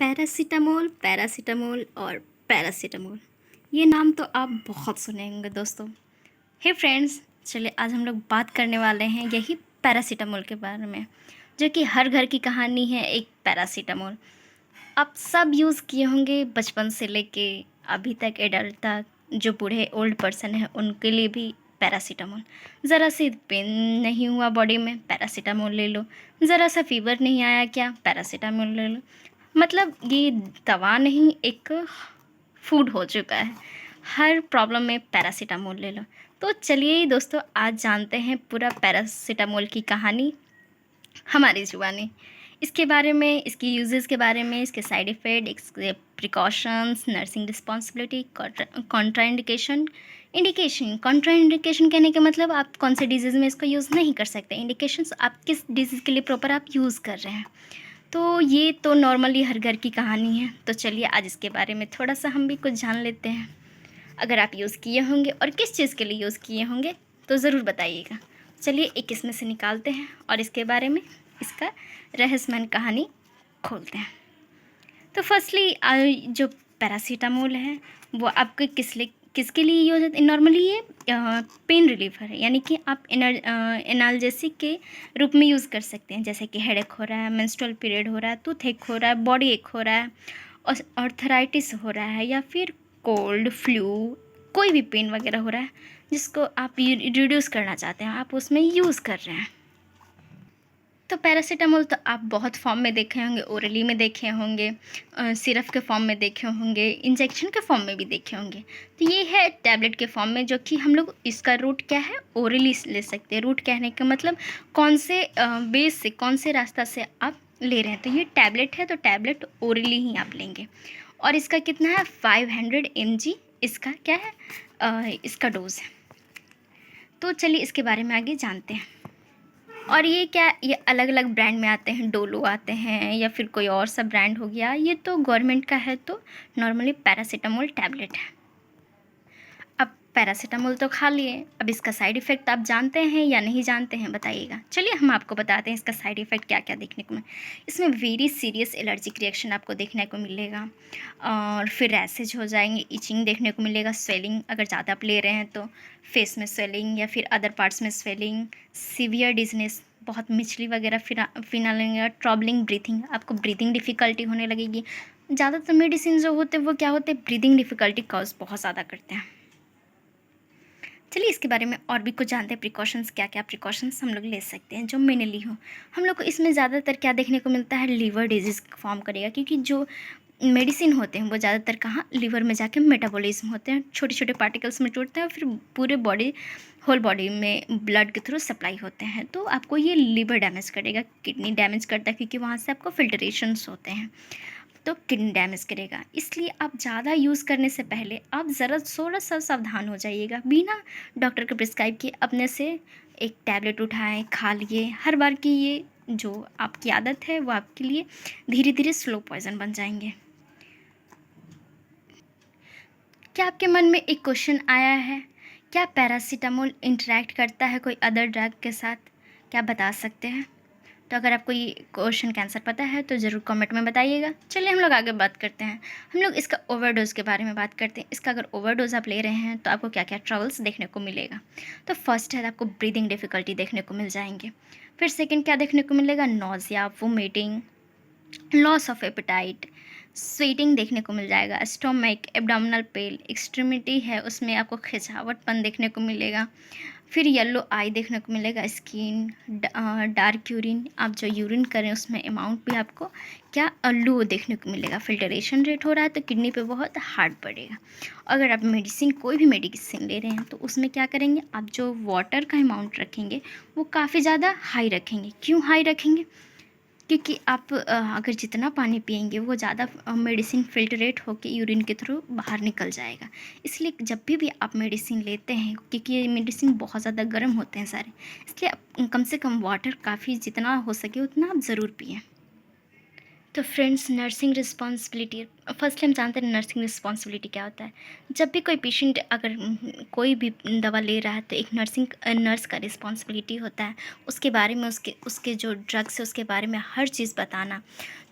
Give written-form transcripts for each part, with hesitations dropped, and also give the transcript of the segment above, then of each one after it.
Paracetamol, paracetamol और paracetamol, ये नाम तो आप बहुत सुने होंगे दोस्तों। हे फ्रेंड्स, चलिए आज हम लोग बात करने वाले हैं यही पैरासिटामोल के बारे में, जो कि हर घर की कहानी है। एक पैरासिटामोल आप सब यूज़ किए होंगे, बचपन से लेके अभी तक एडल्ट तक। जो बूढ़े ओल्ड पर्सन हैं उनके लिए भी पैरासिटामोल। ज़रा सी पेन नहीं हुआ बॉडी में, पैरासिटामोल ले लो। ज़रा सा फीवर नहीं आया क्या, पैरासिटामोल ले लो। मतलब ये दवा नहीं, एक फूड हो चुका है। हर प्रॉब्लम में पैरासिटामोल ले लो। तो चलिए दोस्तों, आज जानते हैं पूरा पैरासिटामोल की कहानी हमारी ज़ुबानी। इसके बारे में, इसकी यूजेस के बारे में, इसके साइड इफ़ेक्ट, इसके precautions, nursing responsibility, contraindication. Contraindication कहने का मतलब आप कौन से डिजीज़ में इसको यूज़ नहीं कर सकते। इंडिकेशंस आप किस डिजीज़ के लिए प्रॉपर आप यूज़ कर रहे हैं। तो ये तो नॉर्मली हर घर की कहानी है। तो चलिए आज इसके बारे में थोड़ा सा हम भी कुछ जान लेते हैं। अगर आप यूज़ किए होंगे और किस चीज़ के लिए यूज़ किए होंगे तो ज़रूर बताइएगा। चलिए एक इसमें से निकालते हैं और इसके बारे में, इसका रहस्यमय कहानी खोलते हैं। तो फर्स्टली जो पैरासीटामोल है वो आपके किसके लिए यूज होता है। नॉर्मली ये पेन रिलीफर है, यानी कि आप एनाल्जेसिक के रूप में यूज़ कर सकते हैं। जैसे कि हेडेक हो रहा है, मेंस्ट्रुअल पीरियड हो रहा है, टूथ एक हो रहा है, बॉडी एक हो रहा है, और आर्थराइटिस हो रहा है, या फिर कोल्ड फ्लू, कोई भी पेन वगैरह हो रहा है जिसको आप रिड्यूस करना चाहते हैं, आप उसमें यूज़ कर रहे हैं। तो पैरासीटामोल तो आप बहुत फॉर्म में देखे होंगे, ओरली में देखे होंगे, सिरप के फॉर्म में देखे होंगे, इंजेक्शन के फॉर्म में भी देखे होंगे। तो ये है टैबलेट के फॉर्म में, जो कि हम लोग इसका रूट क्या है, ओरली ले सकते हैं। रूट कहने का मतलब कौन से बेस से, कौन से रास्ता से आप ले रहे हैं। तो ये टैबलेट है, तो टैबलेट ओरली ही आप लेंगे। और इसका कितना है, 500 mg इसका क्या है, इसका डोज है। तो चलिए इसके बारे में आगे जानते हैं। और ये क्या, ये अलग अलग ब्रांड में आते हैं, डोलो आते हैं या फिर कोई और सा ब्रांड हो गया। ये तो गवर्नमेंट का है, तो नॉर्मली पैरासीटामोल टैबलेट है। अब पैरासीटामोल तो खा लिए, अब इसका साइड इफ़ेक्ट आप जानते हैं या नहीं जानते हैं बताइएगा। चलिए हम आपको बताते हैं इसका साइड इफ़ेक्ट क्या क्या देखने को इसमें वेरी सीरियस एलर्जिक रिएक्शन आपको देखने को मिलेगा, और फिर रैसेज हो जाएंगे, इचिंग देखने को मिलेगा, स्वेलिंग अगर ज़्यादा आप ले रहे हैं तो फेस में स्वेलिंग या फिर अदर पार्ट्स में स्वेलिंग, सीवियर डिजनेस, बहुत मिचली वगैरह, फिर लगेगा, ट्रबलिंग ब्रीथिंग, आपको ब्रीथिंग डिफ़िकल्टी होने लगेगी। ज़्यादातर मेडिसिन जो होते हैं वो क्या होते हैं, ब्रीदिंग डिफ़िकल्टी कॉज बहुत ज़्यादा करते हैं। चलिए इसके बारे में और भी कुछ जानते हैं, प्रिकॉशंस क्या क्या प्रिकॉशंस हम लोग ले सकते हैं जो मैंने ली हो। हम लोग को इसमें ज़्यादातर क्या देखने को मिलता है, लीवर डिजीज़ फॉर्म करेगा, क्योंकि जो मेडिसिन होते हैं वो ज़्यादातर कहाँ, लीवर में जाके मेटाबॉलिज्म होते हैं, छोटे छोटे पार्टिकल्स में टूटते हैं और फिर पूरे बॉडी, होल बॉडी में ब्लड के थ्रू सप्लाई होते हैं। तो आपको ये लीवर डैमेज करेगा, किडनी डैमेज करता है, क्योंकि वहाँ से आपको फिल्ट्रेशंस होते हैं, तो किडनी डैमेज करेगा। इसलिए आप ज़्यादा यूज़ करने से पहले आप ज़रा थोड़ा सा सावधान हो जाइएगा। बिना डॉक्टर के प्रिस्क्राइब किए अपने से एक टैबलेट उठाएं, खा लिए हर बार की, ये जो आपकी आदत है वो आपके लिए धीरे धीरे स्लो पॉइजन बन जाएंगे। क्या आपके मन में एक क्वेश्चन आया है, क्या पैरासीटामोल इंटरेक्ट करता है कोई अदर ड्रग के साथ, क्या बता सकते हैं? तो अगर आपको ये क्वेश्चन का आंसर पता है तो ज़रूर कमेंट में बताइएगा। चलिए हम लोग आगे बात करते हैं। हम लोग इसका ओवरडोज़ के बारे में बात करते हैं। इसका अगर ओवरडोज़ आप ले रहे हैं तो आपको क्या क्या ट्रबल्स देखने को मिलेगा। तो फर्स्ट है, आपको ब्रीदिंग डिफ़िकल्टी देखने को मिल जाएंगे। फिर सेकेंड क्या देखने को मिलेगा, nausea, vomiting, loss of appetite, sweating देखने को मिल जाएगा, स्टोमक, एब्डोमिनल पेन, एक्सट्रीमिटी है उसमें आपको खिंचावटपन देखने को मिलेगा। फिर येलो आई देखने को मिलेगा, स्किन, डार्क यूरिन, आप जो यूरिन करें उसमें अमाउंट भी आपको क्या, लो देखने को मिलेगा। फिल्टरेशन रेट हो रहा है तो किडनी पे बहुत हार्ड पड़ेगा। अगर आप मेडिसिन, कोई भी मेडिसिन ले रहे हैं तो उसमें क्या करेंगे, आप जो वाटर का अमाउंट रखेंगे वो काफ़ी ज़्यादा हाई रखेंगे। क्यों हाई रखेंगे, क्योंकि आप अगर जितना पानी पिएंगे वो ज़्यादा मेडिसिन फिल्ट्रेट होकर यूरिन के थ्रू बाहर निकल जाएगा। इसलिए जब भी आप मेडिसिन लेते हैं, क्योंकि ये मेडिसिन बहुत ज़्यादा गर्म होते हैं सारे, इसलिए आप कम से कम वाटर काफ़ी जितना हो सके उतना आप ज़रूर पिएं। तो फ्रेंड्स, नर्सिंग रिस्पॉन्सिबिलिटी, फर्स्ट हम जानते हैं नर्सिंग रिस्पॉन्सिबिलिटी क्या होता है। जब भी कोई पेशेंट अगर कोई भी दवा ले रहा है तो एक नर्स का रिस्पॉन्सिबिलिटी होता है उसके बारे में, उसके जो ड्रग्स है उसके बारे में हर चीज़ बताना।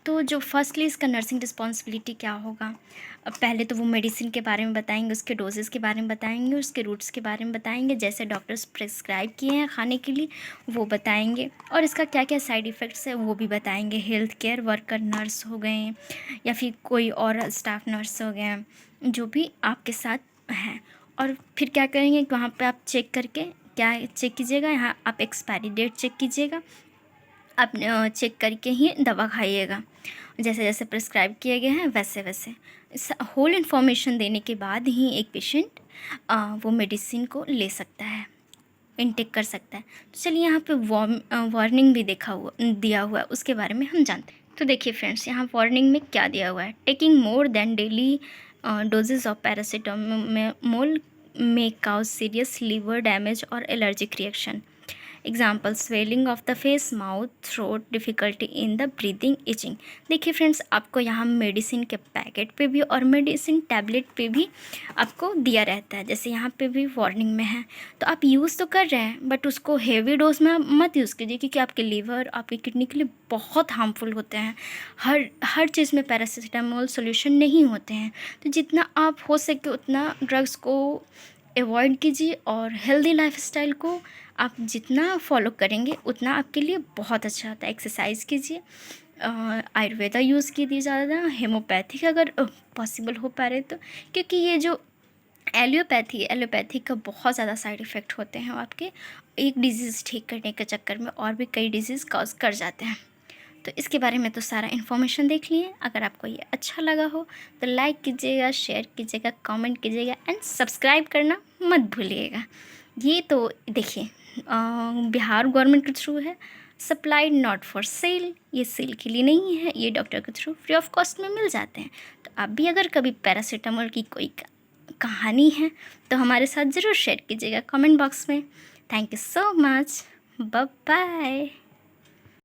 तो जो फर्स्टली इसका नर्सिंग रिस्पॉन्सिबिलिटी क्या होगा, पहले तो वो मेडिसिन के बारे में बताएंगे, उसके डोजेज़ के बारे में बताएंगे, उसके रूट्स के बारे में बताएंगे, जैसे डॉक्टर्स प्रिस्क्राइब किए हैं खाने के लिए वो बताएंगे, और इसका क्या क्या साइड इफ़ेक्ट्स है वो भी बताएंगे। हेल्थ केयर वर्कर नर्स हो गए या फिर कोई और स्टाफ नर्स हो गए, जो भी आपके साथ हैं। और फिर क्या करेंगे, वहाँ पे आप चेक करके क्या चेक कीजिएगा, यहाँ आप एक्सपायरी डेट चेक कीजिएगा, आप चेक करके ही दवा खाइएगा, जैसे जैसे प्रिस्क्राइब किए गए हैं वैसे वैसे। इस होल इन्फॉर्मेशन देने के बाद ही एक पेशेंट वो मेडिसिन को ले सकता है, इनटेक कर सकता है। तो चलिए यहाँ पे वार्निंग भी दिया हुआ है, उसके बारे में हम जानते हैं। तो देखिए फ्रेंड्स, यहाँ वार्निंग में क्या दिया हुआ है, taking more than daily doses of paracetamol may cause serious liver damage or allergic reaction. Example swelling of the face, mouth, throat, difficulty in the breathing, itching. देखिए फ्रेंड्स, आपको यहाँ मेडिसिन के पैकेट पे भी और मेडिसिन टैबलेट पे भी आपको दिया रहता है, जैसे यहाँ पे भी वार्निंग में है। तो आप यूज़ तो कर रहे हैं बट उसको हेवी डोज में मत यूज़ कीजिए, क्योंकि आपके लीवर, आपकी किडनी के लिए बहुत हार्मफुल होते हैं। हर चीज़ में पैरासीटामोल सोल्यूशन नहीं होते हैं। तो जितना आप हो सके उतना ड्रग्स को अवॉइड कीजिए, और हेल्दी लाइफस्टाइल को आप जितना फॉलो करेंगे उतना आपके लिए बहुत अच्छा होता है। एक्सरसाइज कीजिए, आयुर्वेदा यूज़ कीजिए ज़्यादा, हेमोपैथिक अगर पॉसिबल हो पा रहे तो, क्योंकि ये जो एलोपैथी का बहुत ज़्यादा साइड इफ़ेक्ट होते हैं, आपके एक डिजीज़ ठीक करने के चक्कर में और भी कई डिजीज़ कॉज कर जाते हैं। तो इसके बारे में तो सारा इन्फॉर्मेशन देख लिए। अगर आपको ये अच्छा लगा हो तो लाइक कीजिएगा, शेयर कीजिएगा, कमेंट कीजिएगा एंड सब्सक्राइब करना मत भूलिएगा। ये तो देखिए बिहार गवर्नमेंट के थ्रू है, सप्लाइड नॉट फॉर सेल, ये सेल के लिए नहीं है, ये डॉक्टर के थ्रू फ्री ऑफ कॉस्ट में मिल जाते हैं। तो आप भी अगर कभी पैरासीटामोल की कोई कहानी है तो हमारे साथ ज़रूर शेयर कीजिएगा कमेंट बॉक्स में। Thank you so much, bye bye.